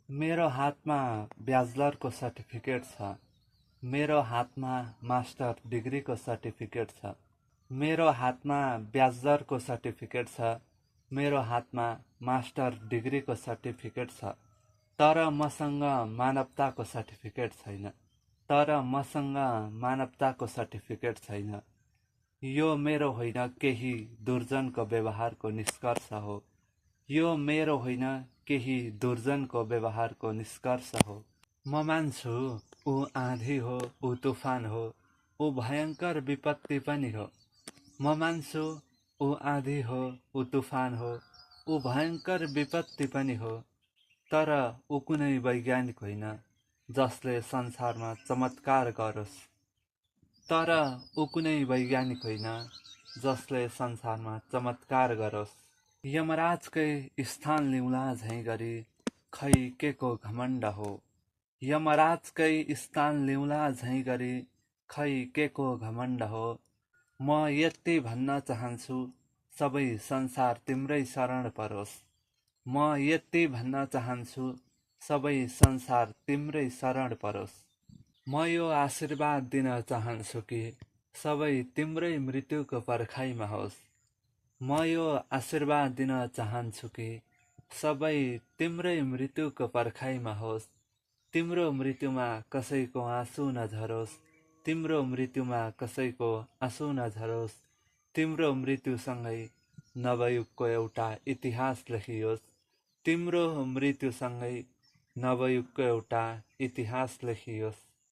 मेरो हातमा ब्याचलरको सर्टिफिकेट छ। मेरो हातमा मास्टर डिग्रीको सर्टिफिकेट छ। मेरो हातमा ब्याचलरको सर्टिफिकेट छ। मेरो हातमा मास्टर डिग्रीको सर्टिफिकेट छ। तर मसँग मानवताको सर्टिफिकेट छैन। तर मसँग मानवताको सर्टिफिकेट छैन। यो मेरो होइन केही दुर्जनको व्यवहारको निष्कर्ष हो। यो मेरो होइन केही दुर्जनको व्यवहारको निष्कर्ष हो। म मान्छु ऊ आँधी हो, ऊ तुफान हो, ऊ भयङ्कर विपत्ति पनि हो। म मान्छु ऊ आँधी हो, ऊ तुफान हो, ऊ भयङ्कर विपत्ति पनि हो। तर ऊ कुनै वैज्ञानिक होइन जसले संसारमा चमत्कार गरोस्। तर ऊ कुनै वैज्ञानिक होइन जसले संसारमा चमत्कार गरोस्। यमराजकै स्थान लिउँला झैँ गरी खै के को घमण्ड हो। यमराजकै स्थान लिउँला झैँ गरी खै के को घमण्ड हो। म यति भन्न चाहन्छु सबै संसार तिम्रै शरण परोस्। म यति भन्न चाहन्छु सबै संसार तिम्रै शरण परोस्। म यो आशीर्वाद दिन चाहन्छु कि सबै तिम्रै मृत्युको पर्खाइमा होस्। म यो आशीर्वाद दिन चाहन्छु कि सबै तिम्रै मृत्युको पर्खाइमा होस्। तिम्रो मृत्युमा कसैको आँसु नझरोस्। तिम्रो मृत्युमा कसैको आँसु नझरोस्। तिम्रो मृत्युसँगै नवयुगको एउटा इतिहास लेखियोस्। तिम्रो मृत्युसँगै नवयुगको एउटा इतिहास लेखियोस्।